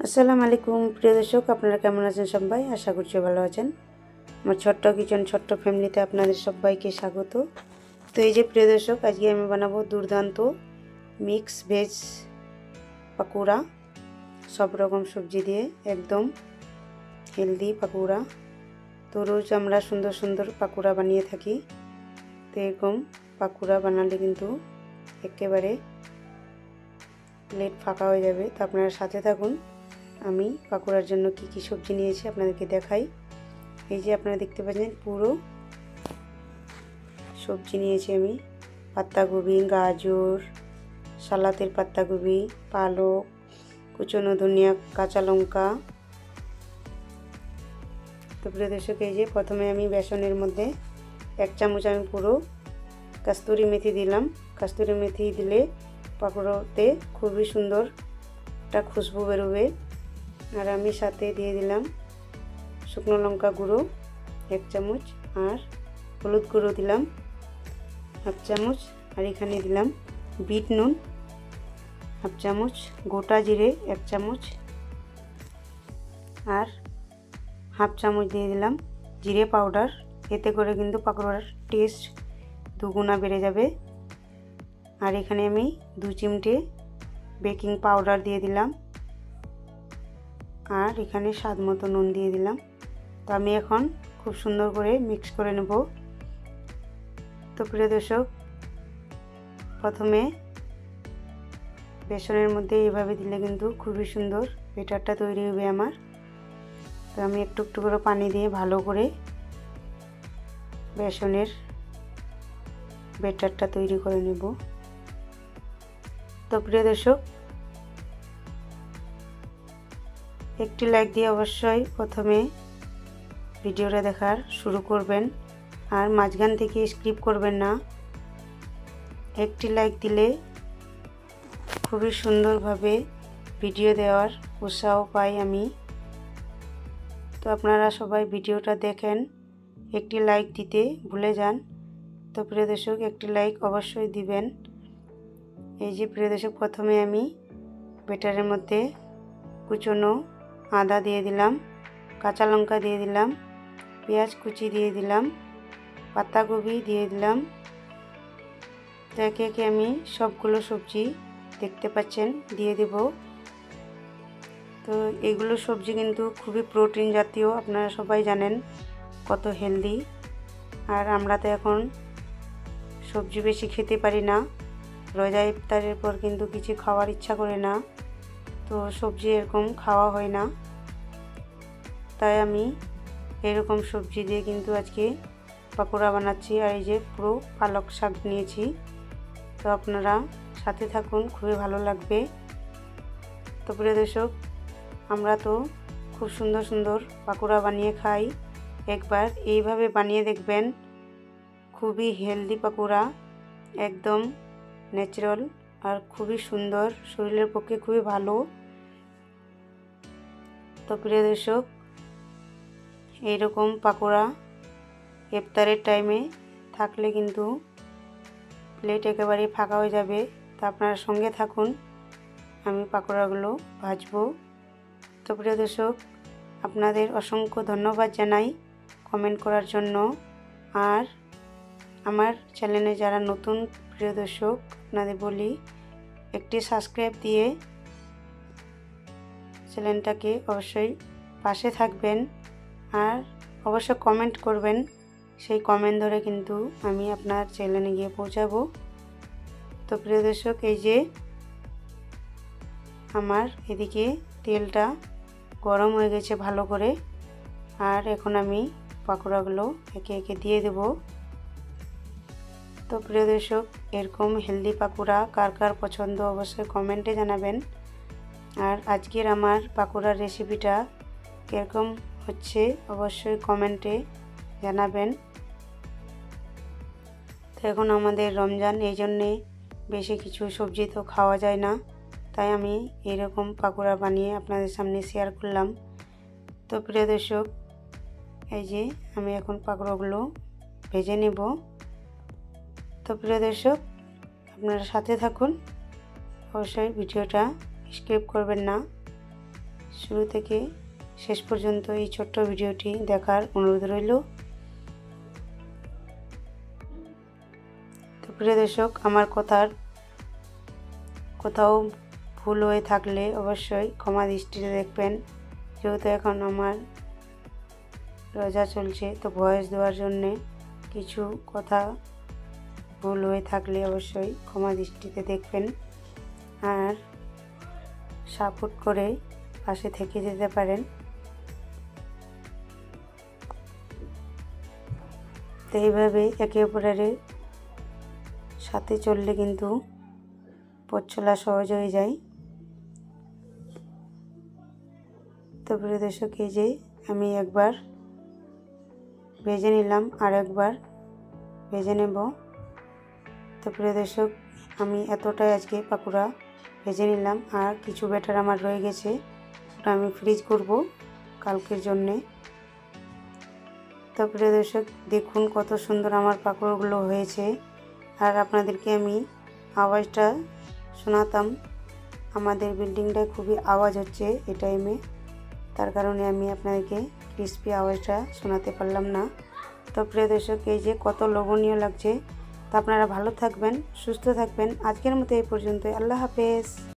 আসসালামু আলাইকুম প্রিয় দর্শক, আপনারা কেমন আছেন? সবাই আশা করছি ভালো আছেন। আমার ছোট্ট কিচেন ছোট্ট ফ্যামিলিতে আপনাদের সবাইকে স্বাগত। তো এই যে প্রিয় দর্শক, আজকে আমি বানাবো দুর্দান্ত মিক্স ভেজ পাকোড়া, সব রকম সবজি দিয়ে একদম হেলদি পাকোড়া। তো রোজ আমরা সুন্দর সুন্দর পাকোড়া বানিয়ে থাকি, তো এরকম পাকোড়া বানালে কিন্তু একেবারে প্লেট ফাঁকা হয়ে যাবে। তো আপনারা সাথে থাকুন। আমি পাকোড়ার জন্য কি কি সবজি নিয়েছি আপনাদেরকে দেখাই। এই যে আপনারা দেখতে পাচ্ছেন পুরো সবজি নিয়েছি আমি। পাতাকপি, গাজর, সালাতের পাতাকপি, পালক, কুচনো ধনিয়া, কাঁচা লঙ্কা। তো প্রিয় দর্শক, এই যে প্রথমে আমি বেসনের মধ্যে 1 চামচ আমি পুরো কস্তুরি মেথি দিলাম। কস্তুরি মেথি দিলে পাকোড়াতে খুবই সুন্দর একটা খুশবু বেরোবে। আর আমি সাথে দিয়ে দিলাম শুকনো লঙ্কা গুঁড়ো 1 চামচ, আর হলুদ গুঁড়ো দিলাম 1 চামচ, আর এখানে দিলাম বিট নুন 1 চামচ, গোটা জিরে 1 চামচ, আর 1/2 চামচ দিয়ে দিলাম জিরে পাউডার। এতে করে কিন্তু পাকোড়ার টেস্ট দুগুণা বেড়ে যাবে। আর এখানে আমি 2 চিমটে বেকিং পাউডার দিয়ে দিলাম, আর এখানে স্বাদ মতো নুন দিয়ে দিলাম। তো আমি এখন খুব সুন্দর করে মিক্স করে নেব। তো প্রিয় দর্শক, প্রথমে বেসনের মধ্যে এইভাবে দিলে কিন্তু খুবই সুন্দর ব্যাটারটা তৈরি হবে আমার। তো আমি একটু একটু করে পানি দিয়ে ভালো করে বেসনের ব্যাটারটা তৈরি করে নেব। তো প্রিয় দর্শক, একটি লাইক দিয়ে অবশ্যই প্রথমে ভিডিওটা দেখার শুরু করবেন, আর মাঝখান থেকে স্কিপ করবেন না। একটি লাইক দিলে খুবই সুন্দরভাবে ভিডিও দেওয়ার উৎসাহ পাই আমি। তো আপনারা সবাই ভিডিওটা দেখেন, একটি লাইক দিতে ভুলে যান। তো প্রিয় দর্শক, একটি লাইক অবশ্যই দিবেন। এই যে প্রিয় দর্শক, প্রথমে আমি ব্যাটারের মধ্যে কুচনো আদা দিয়ে দিলাম, কাঁচা লঙ্কা দিয়ে দিলাম, পেঁয়াজ কুচি দিয়ে দিলাম, পাতাকপি দিয়ে দিলাম। তো একে একে আমি সবগুলো সবজি দেখতে পাচ্ছেন দিয়ে দেব। তো এগুলো সবজি কিন্তু খুবই প্রোটিন জাতীয়, আপনারা সবাই জানেন কত হেলদি। আর আমরা তো এখন সবজি বেশি খেতে পারি না, রোজা ইফতারের পর কিন্তু কিছু খাওয়ার ইচ্ছা করে না, তো সবজি এরকম খাওয়া হয় না। তাই আমি এরকম সবজি দিয়ে কিন্তু আজকে পাকোড়া বানাচ্ছি। আর এই যে পুরো পালক শাক নিয়েছি। তো আপনারা সাথে থাকুন, খুবই ভালো লাগবে। তো প্রিয় দর্শক, আমরা তো খুব সুন্দর সুন্দর পাকোড়া বানিয়ে খাই, একবার এইভাবে বানিয়ে দেখবেন। খুবই হেলদি পাকোড়া, একদম ন্যাচারাল, আর খুবই সুন্দর, শরীরের পক্ষে খুবই ভালো। তো প্রিয় দর্শক, এইরকম পাকোড়া ইফতারের টাইমে থাকলে কিন্তু প্লেট একেবারে ফাঁকা হয়ে যাবে। তো আপনারা সঙ্গে থাকুন, আমি পাকোড়াগুলো ভাজবো। তো প্রিয় দর্শক, আপনাদের অসংখ্য ধন্যবাদ জানাই কমেন্ট করার জন্য। আর আমার চ্যানেলে যারা নতুন প্রিয় দর্শক, আপনাদের বলি একটি সাবস্ক্রাইব দিয়ে চ্যানেলটাকে অবশ্যই পাশে থাকবেন, আর অবশ্যই কমেন্ট করবেন। সেই কমেন্ট ধরে কিন্তু আমি আপনার চ্যানেলে গিয়ে পৌঁছাবো। তো প্রিয় দর্শক, এই যে আমার এদিকে তেলটা গরম হয়ে গেছে ভালো করে, আর এখন আমি পাকোড়াগুলো একে একে দিয়ে দেব। তো প্রিয় দর্শক, এরকম হেলদি পাকোড়া কার কার পছন্দ অবশ্যই কমেন্টে জানাবেন। আর আজকের আমার পাকোড়ার রেসিপিটা কীরকম হচ্ছে অবশ্যই কমেন্টে জানাবেন। তো এখন আমাদের রমজান, এই জন্যে বেশি কিছু সবজি তো খাওয়া যায় না, তাই আমি এরকম পাকোড়া বানিয়ে আপনাদের সামনে শেয়ার করলাম। তো প্রিয় দর্শক, এই যে আমি এখন পাকোড়াগুলো ভেজে নেব। তো প্রিয় দর্শক, আপনারা সাথে থাকুন, অবশ্যই ভিডিওটা স্কিপ করবেন না, শুরু থেকে শেষ পর্যন্ত এই ছোট্ট ভিডিওটি দেখার অনুরোধ রইল। তো প্রিয় দর্শক, আমার কোথাও ভুল হয়ে থাকলে অবশ্যই ক্ষমা দৃষ্টিতে দেখবেন। যেহেতু এখন আমার রোজা চলছে, তো ভয়েস দেওয়ার জন্যে কিছু কথা ভুল হয়ে থাকলে অবশ্যই ক্ষমা দৃষ্টিতে দেখবেন আর সাপোর্ট করে পাশে থেকে যেতে পারেন। তো এইভাবে একে অপরের সাথে চললে কিন্তু পথ চলা সহজ হয়ে যায়। তো প্রিয় দর্শক, এই যে আমি একবার ভেজে নিলাম আর একবার ভেজে নেব। তো প্রিয় দর্শক, আমি এতটাই আজকে পাকোড়া ভেজে নিলাম আর কিছু ব্যাটার আমার রয়ে গেছে, ওটা আমি ফ্রিজ করব কালকের জন্যে। তো প্রিয় দর্শক, দেখুন কত সুন্দর আমার পাকোড়াগুলো হয়েছে। আর আপনাদেরকে আমি আওয়াজটা শোনাতাম, আমাদের বিল্ডিংটায় খুবই আওয়াজ হচ্ছে এই টাইমে, তার কারণে আমি আপনাদেরকে ক্রিস্পি আওয়াজটা শোনাতে পারলাম না। তো প্রিয় দর্শক, এই যে কত লোভনীয় লাগছে। তো আপনারা ভালো থাকবেন, সুস্থ থাকবেন। আজকের মতো এই পর্যন্তই। আল্লাহ হাফেজ।